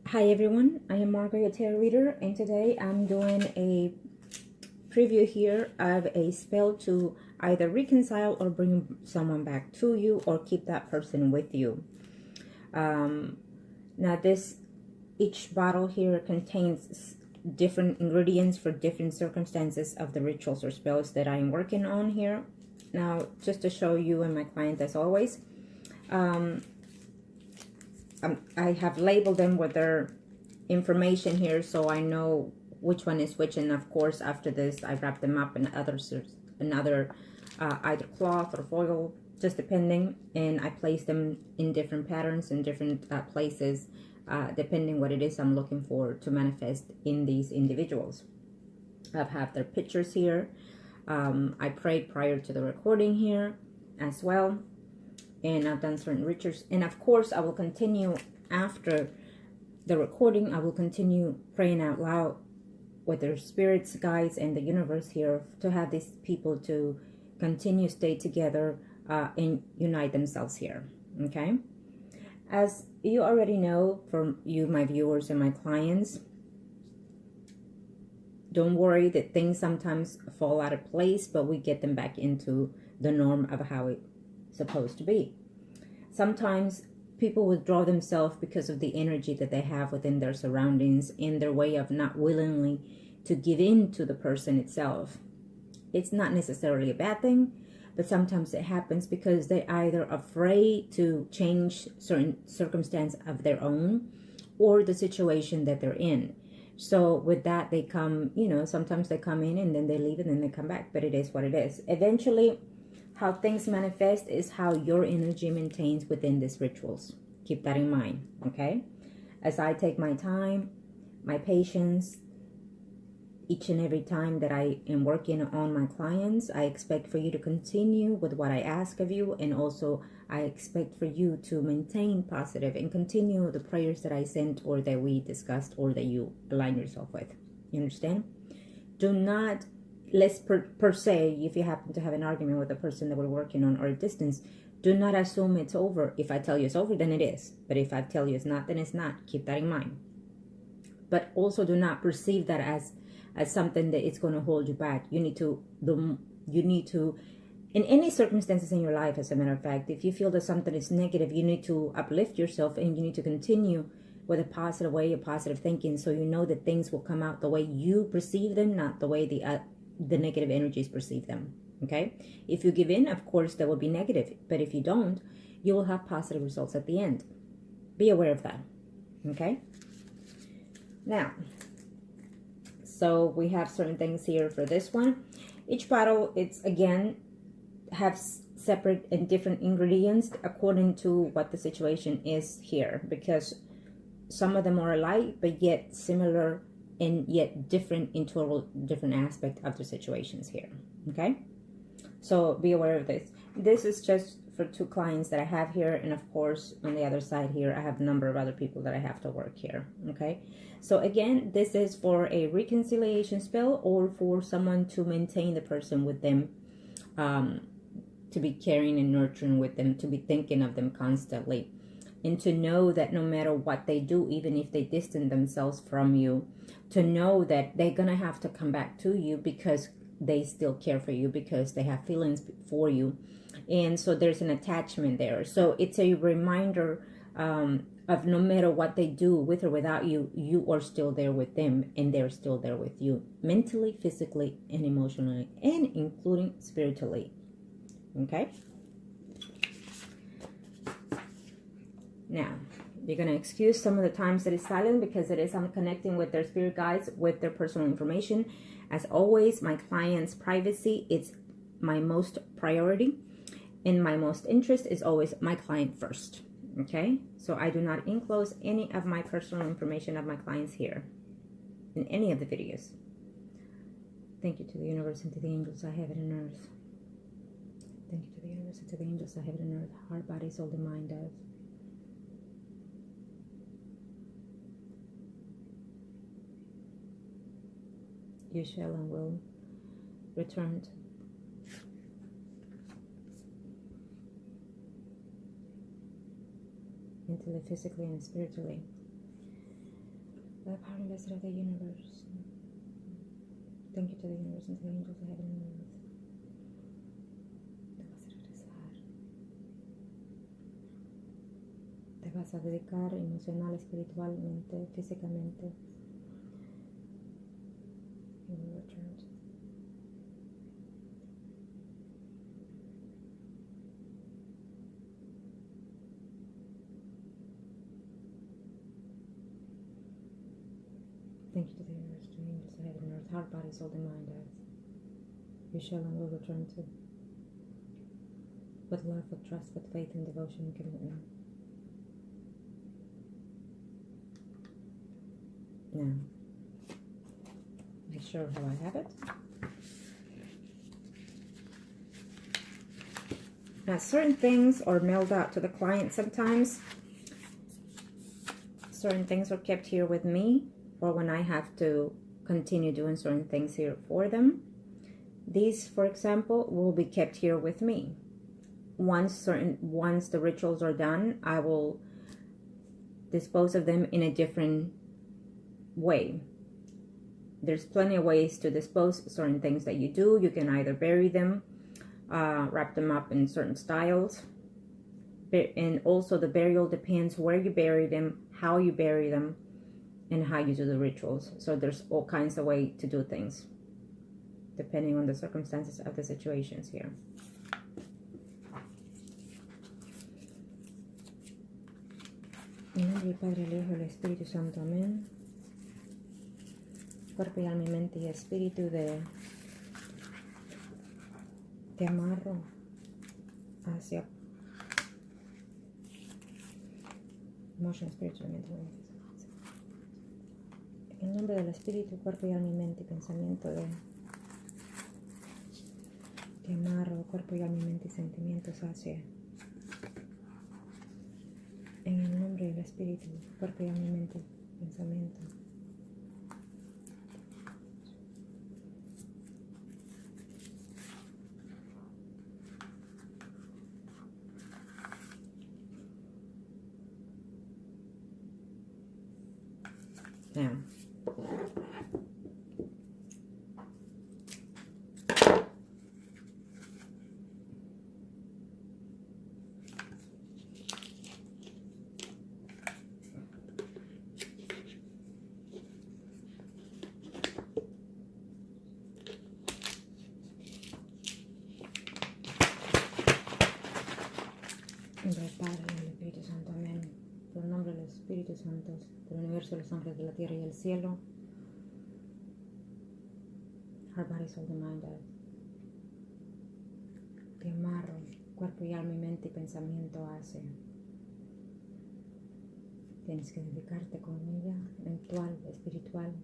Hi everyone, I am Margourtarotreader, and today I'm doing a preview here of a spell to either reconcile or bring someone back to you or keep that person with you. Now each bottle here contains different ingredients for different circumstances of the rituals or spells that I am working on here. Now, just to show you and my client as always, I have labeled them with their information here so I know which one is which, and of course after this I wrap them up in another either cloth or foil, just depending, and I place them in different patterns in different places depending what it is I'm looking for to manifest in these individuals. I have their pictures here. I prayed prior to the recording here as well, and I've done certain rituals, and of course I will continue after the recording. I will continue praying out loud with their spirits, guides, and the universe here to have these people to continue stay together and unite themselves here. Okay, as you already know, from you, my viewers and my clients, don't worry that things sometimes fall out of place, but we get them back into the norm of how it's supposed to be. Sometimes people withdraw themselves because of the energy that they have within their surroundings, in their way of not willingly to give in to the person itself. It's not necessarily a bad thing, but sometimes it happens because they're either afraid to change certain circumstance of their own or the situation that they're in. So with that, they come, sometimes they come in and then they leave and then they come back, but it is what it is. Eventually, how things manifest is how your energy maintains within these rituals. Keep that in mind, okay? As I take my time, my patience, each and every time that I am working on my clients, I expect for you to continue with what I ask of you, and also I expect for you to maintain positive and continue the prayers that I sent or that we discussed or that you align yourself with. You understand? Do not, let's per se, if you happen to have an argument with the person that we're working on or a distance, do not assume it's over. If I tell you it's over, then it is. But if I tell you it's not, then it's not. Keep that in mind. But also do not perceive that as something that it's going to hold you back. You need to, in any circumstances in your life, as a matter of fact, if you feel that something is negative, you need to uplift yourself and you need to continue with a positive way, a positive thinking, so you know that things will come out the way you perceive them, not the way the negative energies perceive them. Okay? If you give in, of course, there will be negative. But if you don't, you will have positive results at the end. Be aware of that. Okay? Now, so we have certain things here for this one. Each bottle, it's again, have separate and different ingredients according to what the situation is here. Because some of them are alike, but yet similar and yet different in total different aspect of the situations here. Okay, so be aware of this. This is just for 2 clients that I have here, and of course on the other side here I have a number of other people that I have to work here. Okay, so again, this is for a reconciliation spell or for someone to maintain the person with them, to be caring and nurturing with them, to be thinking of them constantly, and to know that no matter what they do, even if they distance themselves from you, to know that they're going to have to come back to you because they still care for you, because they have feelings for you. And so there's an attachment there. So it's a reminder of no matter what they do with or without you, you are still there with them and they're still there with you, mentally, physically, and emotionally, and including spiritually. Okay? Now, you're going to excuse some of the times that it's silent because it is I'm connecting with their spirit guides, with their personal information. As always, my client's privacy, it's my most priority, and my most interest is always my client first. Okay? So I do not enclose any of my personal information of my clients here in any of the videos. Thank you to the universe and to the angels I have it on earth. Thank you to the universe and to the angels I have it on earth. Heart, body, soul, and mind of. You shall and will return mentally, physically, and spiritually. The power invested of the universe. Thank you to the universe and to the angels of heaven and earth. Te vas a dedicar emocional, espiritualmente, físicamente. You will return to Thank you to the universe, to the angels of heaven and earth, heart, body, soul, and mind, earth. You shall and will return to. With love, with trust, with faith and devotion and commitment. Now, make sure how I have it. Now, certain things are mailed out to the client sometimes. Certain things are kept here with me for when I have to continue doing certain things here for them. These, for example, will be kept here with me. Once the rituals are done, I will dispose of them in a different way. There's plenty of ways to dispose of certain things that you do. You can either bury them, wrap them up in certain styles, and also the burial depends where you bury them, how you bury them, and how you do the rituals. So there's all kinds of ways to do things depending on the circumstances of the situations here. En nombre del Padre, el Hijo y el Espíritu Santo, amén. Cuerpo y alma y mente y espíritu te amarro hacia emotion, spiritual, mental. En nombre del espíritu, cuerpo y alma y mente y pensamiento te amarro, cuerpo y alma y mente y sentimientos hacia. En el nombre del espíritu, cuerpo y alma y mente y pensamiento. Now, del Padre y del Espíritu Santo, amén. Por el nombre de los Espíritus Santos, del universo, los ángeles de la tierra y el cielo. Heart, body, soul, and mind, earth. Te amarro, cuerpo y alma y mente y pensamiento hace. Tienes que dedicarte con ella, mental, espiritual,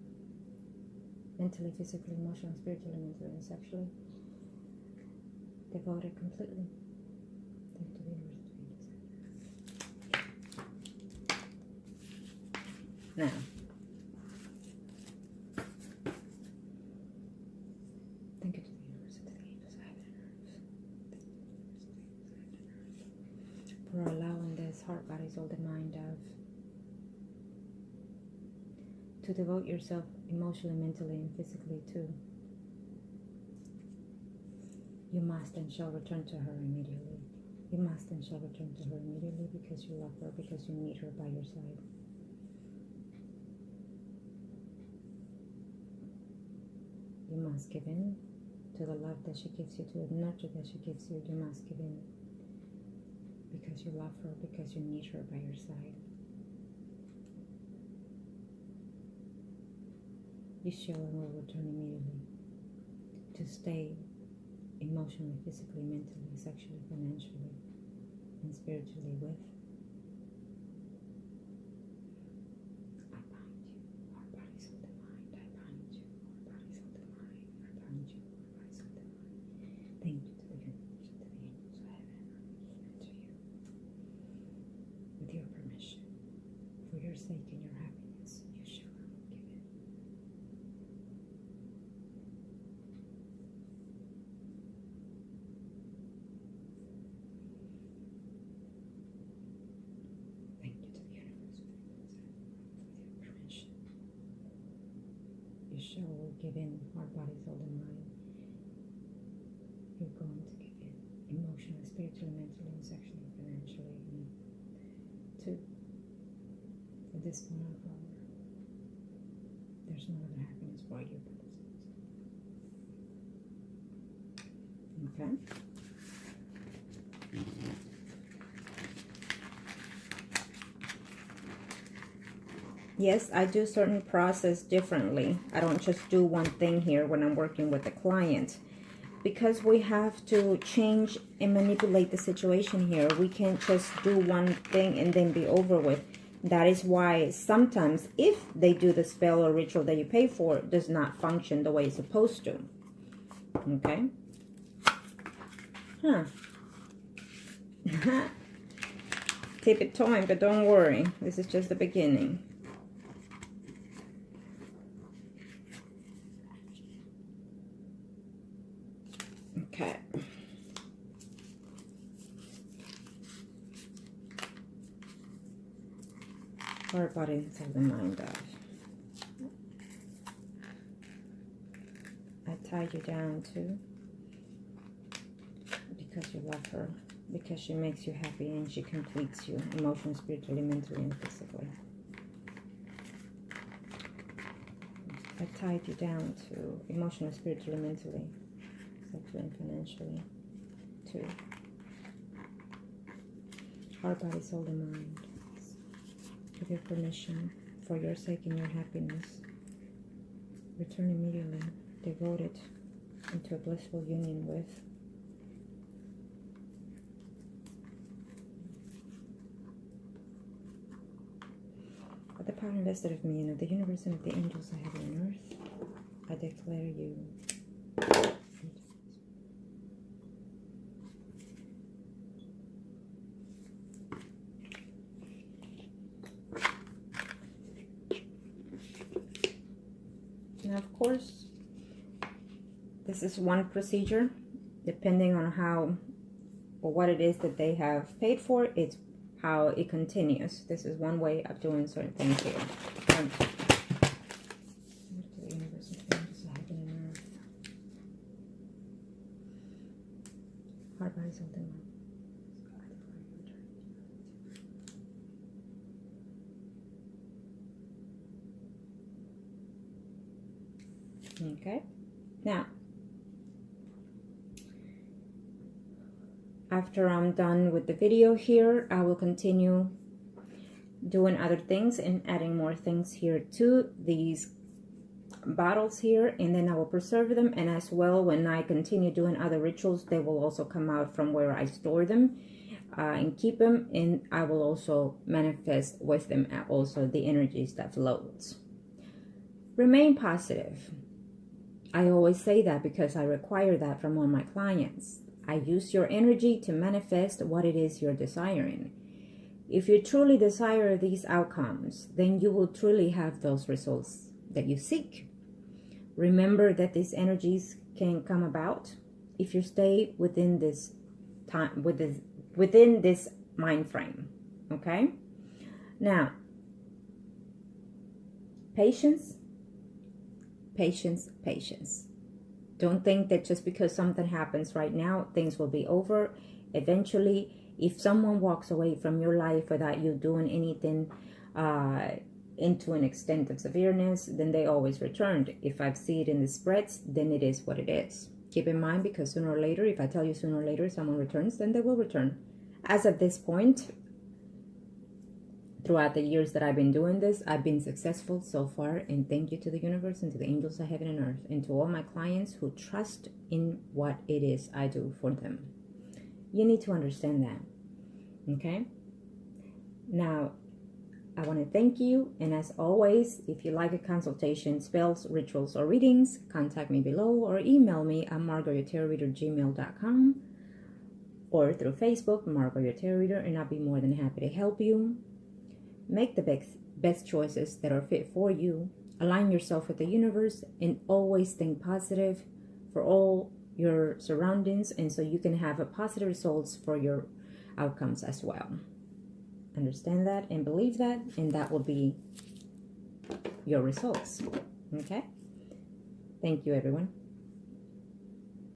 mentally, physically, emotionally, spiritually, mentally, and sexually. Devoted completely. Thank you to the universe. Now, thank you to the universe and to the angels of heaven and earth for allowing this heart, body, soul, and mind to devote yourself emotionally, mentally, and physically to. You must and shall return to her immediately. You must and shall return to her immediately because you love her, because you need her by your side. You must give in to the love that she gives you, to the nurture that she gives you. You must give in because you love her, because you need her by your side. You shall and will return immediately to stay emotionally, physically, mentally, sexually, financially, and spiritually with. I bind you, heart, body, soul, and mind. I bind you, heart, body, soul, and mind. I bind you, heart, body, soul, and mind. Thank you to the universe, to the angels of heaven, and to you. With your permission, for your sake and your happiness, you shall give it. Thank you to the universe with your permission, shall we give in? Our body, soul, and mind. You're going to give in emotionally, spiritually, mentally, and sexually, financially. And 2. At this point of our, there's no other happiness for you. Okay. Yes, I do certain process differently. I don't just do one thing here when I'm working with a client. Because we have to change and manipulate the situation here. We can't just do one thing and then be over with. That is why sometimes if they do the spell or ritual that you pay for, it does not function the way it's supposed to. Okay? Huh. Keep it time, but don't worry. This is just the beginning. Okay. Heart, body, and soul, and mind off. I tied you down too. Because you love her. Because she makes you happy and she completes you. Emotionally, spiritually, mentally, and physically. I tied you down to emotionally, spiritually, mentally, sexually, and financially. 2. Heart, body, soul, and mind. With your permission, for your sake and your happiness, return immediately, devoted into a blissful union with at the power invested of me and of the universe and of the angels of heaven and earth, I declare you now, of course, this is one procedure. Depending on how or what it is that they have paid for, it's how it continues. This is one way of doing certain things here. The universe and things heaven and earth. Heart, body, soul, and mind. Okay, now after I'm done with the video here, I will continue doing other things and adding more things here to these bottles here, and then I will preserve them. And as well, when I continue doing other rituals, they will also come out from where I store them and keep them, and I will also manifest with them also the energies that float. Remain positive. I always say that because I require that from all my clients. I use your energy to manifest what it is you're desiring. If you truly desire these outcomes, then you will truly have those results that you seek. Remember that these energies can come about if you stay within this time, within this mind frame. Okay? Now, patience. Patience, patience. Don't think that just because something happens right now, things will be over. Eventually, if someone walks away from your life without you doing anything into an extent of severeness, then they always returned. If I see it in the spreads, then it is what it is. Keep in mind, because sooner or later, if I tell you sooner or later someone returns, then they will return. As of this point, throughout the years that I've been doing this, I've been successful so far, and thank you to the universe and to the angels of heaven and earth, and to all my clients who trust in what it is I do for them. You need to understand that, okay? Now, I want to thank you, and as always, if you like a consultation, spells, rituals, or readings, contact me below or email me at margourtarotreader@gmail.com or through Facebook, Margourtarotreader, and I'll be more than happy to help you. Make the best choices that are fit for you. Align yourself with the universe and always think positive for all your surroundings, and so you can have a positive results for your outcomes as well. Understand that and believe that, and that will be your results. Okay? Thank you, everyone.